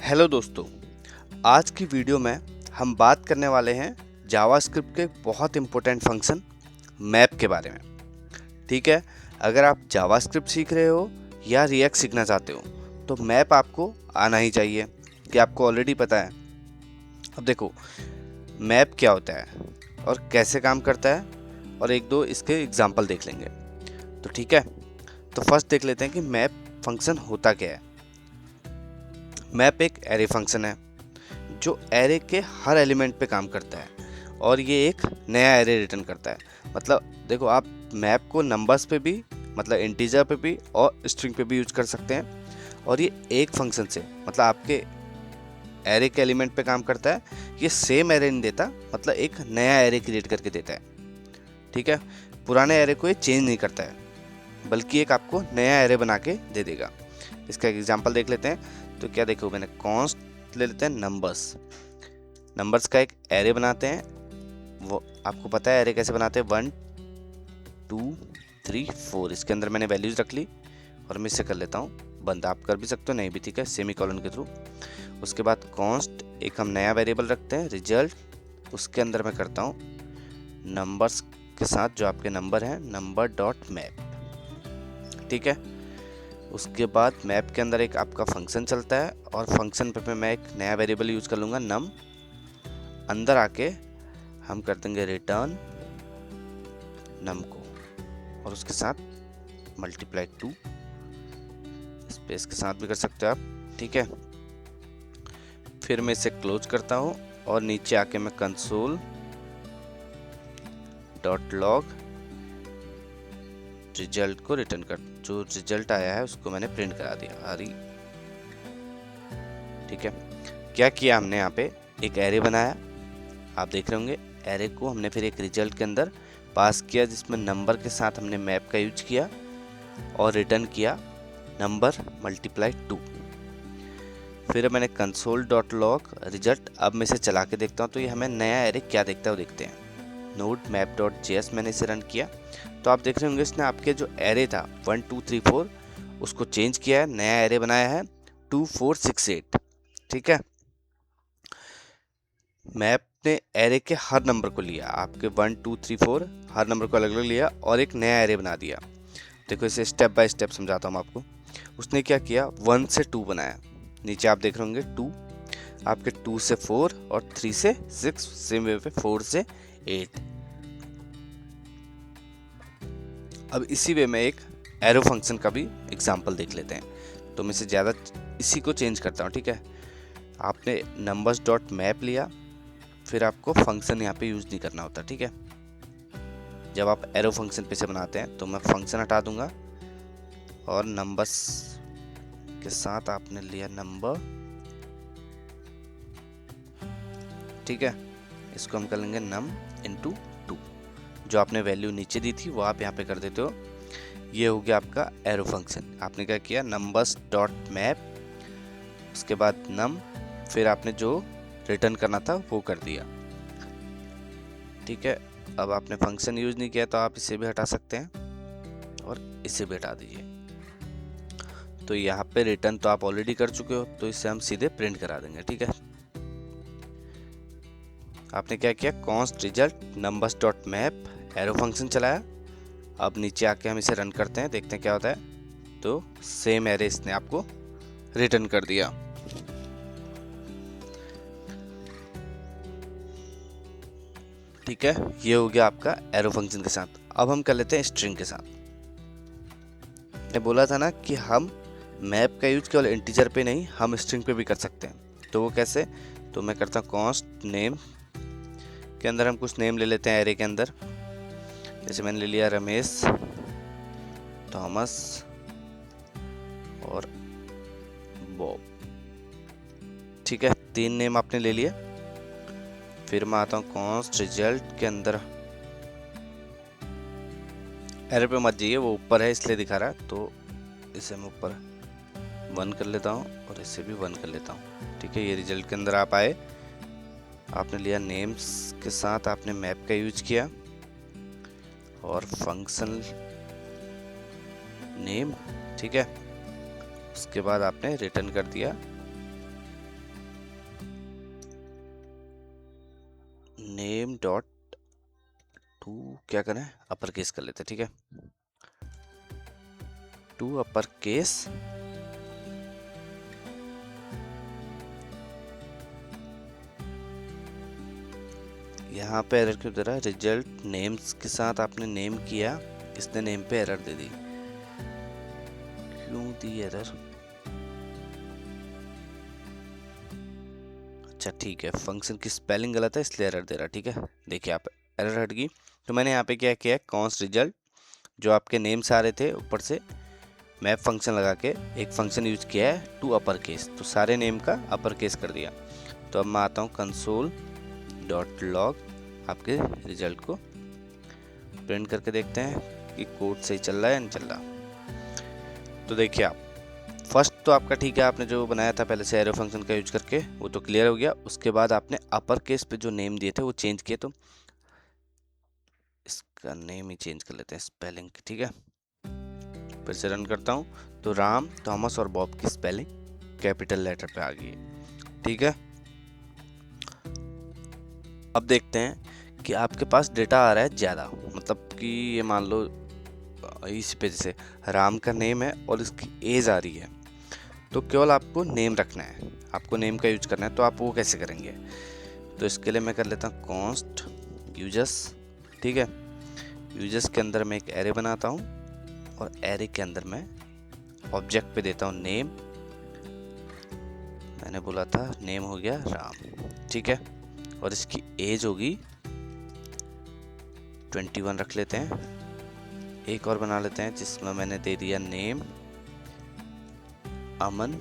Hello दोस्तों, आज की वीडियो में हम बात करने वाले हैं जावास्क्रिप्ट के बहुत इम्पोर्टेंट फंक्शन मैप के बारे में। ठीक है, अगर आप जावास्क्रिप्ट सीख रहे हो या रिएक्ट सीखना चाहते हो तो मैप आपको आना ही चाहिए, कि आपको ऑलरेडी पता है। अब देखो मैप क्या होता है और कैसे काम करता है, और एक दो इसके एग्जाम्पल देख लेंगे। तो ठीक है, तो फर्स्ट देख लेते हैं कि मैप फंक्शन होता क्या है। मैप एक एरे फंक्शन है जो एरे के हर एलिमेंट पे काम करता है और ये एक नया एरे रिटर्न करता है। मतलब देखो, आप मैप को नंबर्स पे भी, मतलब इंटीजर पे भी और स्ट्रिंग पे भी यूज कर सकते हैं, और ये एक फंक्शन से, मतलब आपके एरे के एलिमेंट पे काम करता है। ये सेम एरे नहीं देता, मतलब एक नया एरे क्रिएट करके देता है। ठीक है, पुराने एरे को ये चेंज नहीं करता है, बल्कि एक आपको नया एरे बना के दे देगा। इसका एग्जांपल देख लेते हैं। तो क्या देखो, मैंने कॉन्स्ट ले लेते हैं नंबर्स का एक एरे बनाते हैं। वो आपको पता है एरे कैसे बनाते हैं, 1 2 3 4। इसके अंदर मैंने वैल्यूज रख ली और मैं इससे कर लेता हूँ बंद। आप कर भी सकते हो, नहीं भी, ठीक है, सेमीकोलन के थ्रू। उसके बाद कॉन्स्ट एक हम नया वेरिएबल रखते हैं, रिजल्ट। उसके अंदर मैं करता हूँ नंबर्स के साथ जो आपके नंबर हैं, नंबर डॉट मैप। ठीक है, उसके बाद मैप के अंदर एक आपका फंक्शन चलता है और फंक्शन पे मैं एक नया वेरिएबल यूज कर लूँगा, नम। अंदर आके हम कर देंगे रिटर्न नम को, और उसके साथ मल्टीप्लाई 2, स्पेस के साथ भी कर सकते हो आप। ठीक है, फिर मैं इसे क्लोज करता हूँ और नीचे आके मैं कंसोल डॉट लॉग रिजल्ट को रिटर्न कर, जो रिजल्ट आया है उसको मैंने प्रिंट करा दिया, हरी। ठीक है, क्या किया हमने, यहाँ पे एक एरे बनाया, आप देख रहे होंगे। एरे को हमने फिर एक रिजल्ट के अंदर पास किया, जिसमें नंबर के साथ हमने मैप का यूज किया और रिटर्न किया नंबर मल्टीप्लाई 2। फिर मैंने कंसोल डॉट लॉग रिजल्ट, अब मैं इसे चला के देखता हूँ तो ये हमें नया एरे क्या देखता है वो देखते हैं। नोड मैप डॉट जेएस मैंने इसे रन किया, तो आप देख रहे होंगे इसने आपके जो एरे था 1 2 3 4 उसको चेंज किया है, नया एरे बनाया है 2 4 6 8। ठीक है, मैप ने एरे के हर नंबर को लिया, आपके 1 2 3 4 हर नंबर को अलग अलग लिया और एक नया एरे बना दिया। देखो इसे स्टेप बाय स्टेप समझाता हूँ आपको। उसने क्या किया, 1 से 2 बनाया, नीचे आप देख रहे होंगे 2, आपके 2 से 4 और 3 से 6, सेम वे पे 4 से 8। अब इसी वे में एक एरो फंक्शन का भी एग्जाम्पल देख लेते हैं। तो मैं इसे ज़्यादा इसी को चेंज करता हूँ। ठीक है, आपने नंबर्स डॉट मैप लिया, फिर आपको फंक्शन यहाँ पे यूज़ नहीं करना होता। ठीक है, जब आप एरो फंक्शन पे से बनाते हैं तो मैं फंक्शन हटा दूंगा और नंबर्स के साथ आपने लिया नंबर। ठीक है, इसको हम कर लेंगे नम इंटू 2। जो आपने वैल्यू नीचे दी थी वो आप यहाँ पे कर देते हो। ये हो गया आपका एरो फंक्शन। आपने क्या किया, नंबर्स डॉट मैप, उसके बाद नम, फिर आपने जो रिटर्न करना था वो कर दिया। ठीक है, अब आपने फंक्शन यूज नहीं किया तो आप इसे भी हटा सकते हैं और इसे भी हटा दीजिए। तो यहाँ पे रिटर्न तो आप ऑलरेडी कर चुके हो, तो इसे हम सीधे प्रिंट करा देंगे। ठीक है, आपने क्या किया, const result numbers dot map arrow function चलाया। अब नीचे आके हम इसे रन करते हैं, देखते हैं क्या होता है। तो सेम एरे इसने आपको रिटर्न कर दिया। ठीक है, ये हो गया आपका एरो फंक्शन के साथ। अब हम कर लेते हैं स्ट्रिंग के साथ। मैं बोला था ना कि हम मैप का यूज केवल इंटीजर पे नहीं, हम स्ट्रिंग पे भी कर सकते हैं। तो वो कैसे, तो मैं करता हूँ कॉन्स्ट नेम के अंदर हम कुछ नेम ले लेते हैं एरे के अंदर। जैसे मैंने ले लिया रमेश, थॉमस और बॉब। ठीक है, 3 नेम आपने ले लिए। फिर मैं आता हूँ कॉन्स्ट रिजल्ट के अंदर, एरे पे मत जाइए, वो ऊपर है इसलिए दिखा रहा है, तो इसे मैं ऊपर 1 कर लेता हूँ और इसे भी 1 कर लेता हूँ। ठीक है, ये रिजल्ट के अंदर आप आए, आपने लिया नेम्स के साथ आपने मैप का यूज किया और फंक्शन नेम। ठीक है, उसके बाद आपने रिटर्न कर दिया नेम डॉट टू क्या करें, अपर केस कर लेते हैं, ठीक है, टू अपर केस यहाँ पे एरर क्यों दे रहा है, रिजल्ट नेम्स के साथ आपने नेम किया, इसने नेम पे एरर दे दी, क्यों दी एरर, अच्छा ठीक है, फंक्शन की स्पेलिंग गलत है इसलिए एरर दे रहा, ठीक है, देखिए आप एरर हट गई। तो मैंने यहाँ पे क्या किया, कॉन्स्ट रिजल्ट जो आपके नेम्स आ रहे थे ऊपर से मैप फंक्शन लगा के एक फंक्शन यूज किया है टू अपर केस, तो सारे नेम का अपर केस कर दिया। तो अब मैं आता हूँ कंसोल डॉट लॉग, आपके रिजल्ट को प्रिंट करके देखते हैं कि कोड सही चल रहा है या नहीं चल रहा। तो देखिए आप फर्स्ट तो आपका ठीक है, आपने जो बनाया था पहले से एरो फंक्शन का यूज करके वो तो क्लियर हो गया। उसके बाद आपने अपर केस पे जो नेम दिए थे वो चेंज किए, तो इसका नेम ही चेंज कर लेते हैं स्पेलिंग, ठीक है। फिर से रन करता हूँ तो राम, थॉमस और बॉब की स्पेलिंग कैपिटल लेटर पे आ गई है, ठीक है। अब देखते हैं कि आपके पास डेटा आ रहा है ज़्यादा, मतलब कि ये मान लो इस पे जैसे राम का नेम है और इसकी एज आ रही है, तो केवल आपको नेम रखना है, आपको नेम का यूज करना है। तो आप वो कैसे करेंगे, तो इसके लिए मैं कर लेता हूँ कॉन्स्ट यूजर्स, ठीक है। यूजर्स के अंदर मैं एक एरे बनाता हूँ और एरे के अंदर मैं ऑब्जेक्ट पे देता हूँ नेम, मैंने बोला था नेम हो गया राम, ठीक है, और इसकी एज होगी 21 रख लेते हैं। एक और बना लेते हैं जिसमें मैंने दे दिया नेम अमन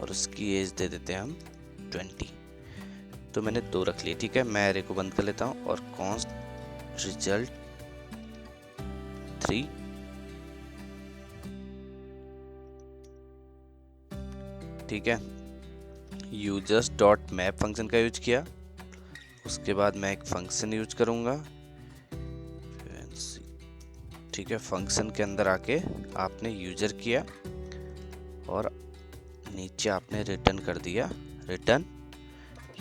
और उसकी एज दे देते हैं हम 20, तो मैंने 2 रख लिए, ठीक है। मैं एरे को बंद कर लेता हूँ और कॉन्स्ट रिजल्ट 3, ठीक है। यूजर्स डॉट मैप फंक्शन का यूज किया, उसके बाद मैं एक फंक्शन यूज करूंगा, ठीक है। फंक्शन के अंदर आके आपने यूजर किया और नीचे आपने रिटर्न कर दिया, रिटर्न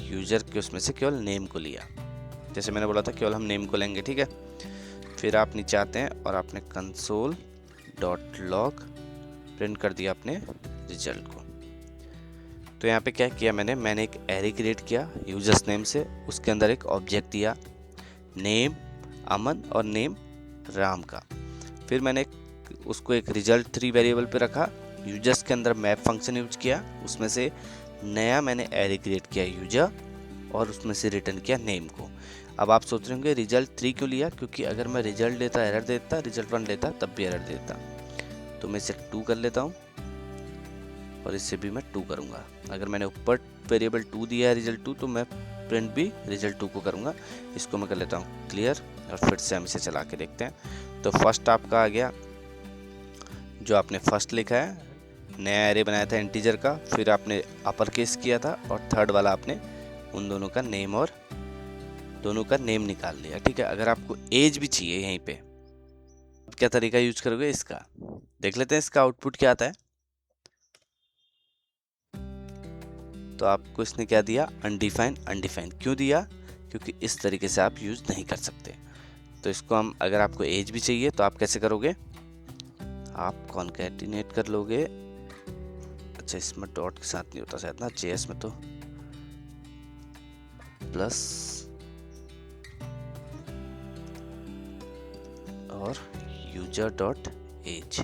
यूजर के उसमें से केवल नेम को लिया, जैसे मैंने बोला था केवल हम नेम को लेंगे, ठीक है। फिर आप नीचे आते हैं और आपने कंसोल डॉट लॉग प्रिंट कर दिया अपने रिजल्ट को। तो यहाँ पे क्या किया मैंने एक एरे क्रिएट किया यूजर्स नेम से, उसके अंदर एक ऑब्जेक्ट दिया नेम अमन और नेम राम का। फिर मैंने उसको एक रिजल्ट 3 वेरिएबल पे रखा, यूजर्स के अंदर मैप फंक्शन यूज किया, उसमें से नया मैंने एरे क्रिएट किया यूजर और उसमें से रिटर्न किया नेम को। अब आप सोच रहे होंगे रिजल्ट 3 क्यों लिया, क्योंकि अगर मैं रिजल्ट लेता एरर देता, रिजल्ट 1 लेता तब भी एरर देता, तो मैं इसे 2 कर लेता हूँ और इससे भी मैं 2 करूँगा। अगर मैंने ऊपर वेरिएबल 2 दिया है रिजल्ट 2, तो मैं प्रिंट भी रिजल्ट 2 को करूँगा। इसको मैं कर लेता हूँ क्लियर और फिर से हम इसे चला के देखते हैं। तो फर्स्ट आपका आ गया जो आपने फर्स्ट लिखा है, नया एरे बनाया था इंटीजर का, फिर आपने अपर केस किया था और थर्ड वाला आपने उन दोनों का नेम और दोनों का नेम निकाल लिया, ठीक है। अगर आपको एज भी चाहिए यहीं पे, क्या तरीका यूज करोगे इसका, देख लेते हैं इसका आउटपुट क्या आता है। तो आपको इसने क्या दिया, अनडिफाइन। अनडिफाइन क्यों दिया, क्योंकि इस तरीके से आप यूज नहीं कर सकते। तो इसको हम, अगर आपको एज भी चाहिए तो आप कैसे करोगे, आप कॉन्कैटिनेट कर लोगे, अच्छा इसमें डॉट के साथ नहीं होता शायद ना, जेएस में तो प्लस और यूजर डॉट एज।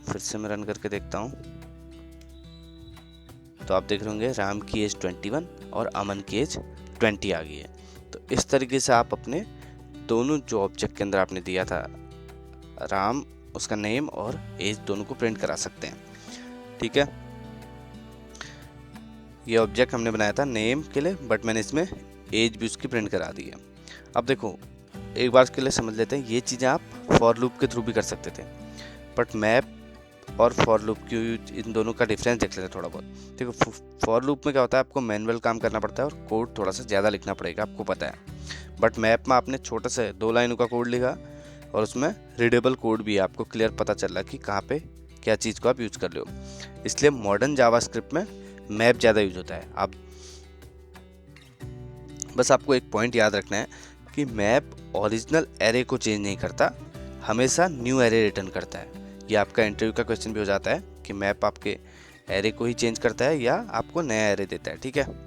फिर से मैं रन करके देखता हूँ तो आप देख रहे होंगे राम की एज 21 और अमन की एज 20 आ गई है। तो इस तरीके से आप अपने दोनों जो ऑब्जेक्ट के अंदर आपने दिया था राम, उसका नेम और एज दोनों को प्रिंट करा सकते हैं, ठीक है। ये ऑब्जेक्ट हमने बनाया था नेम के लिए, बट मैंने इसमें एज भी उसकी प्रिंट करा दी है। अब देखो एक बार के लिए समझ लेते हैं, ये चीज़ें आप फॉर लूप के थ्रू भी कर सकते थे, बट मैप और फॉर लूप की इन दोनों का डिफरेंस देख लेते हैं थोड़ा बहुत। देखो फॉर लूप में क्या होता है, आपको मैनुअल काम करना पड़ता है और कोड थोड़ा सा ज़्यादा लिखना पड़ेगा, आपको पता है। बट मैप में आपने छोटा सा 2 लाइनों का कोड लिखा और उसमें रीडेबल कोड भी है, आपको क्लियर पता चल रहा है कि कहाँ पे क्या चीज़ को आप यूज़ कर रहे हो। इसलिए मॉडर्न जावास्क्रिप्ट में मैप ज़्यादा यूज होता है। आप बस आपको एक पॉइंट याद रखना है कि मैप ओरिजिनल एरे को चेंज नहीं करता, हमेशा न्यू एरे रिटर्न करता है। ये आपका इंटरव्यू का क्वेश्चन भी हो जाता है कि मैप आपके एरे को ही चेंज करता है या आपको नया एरे देता है, ठीक है।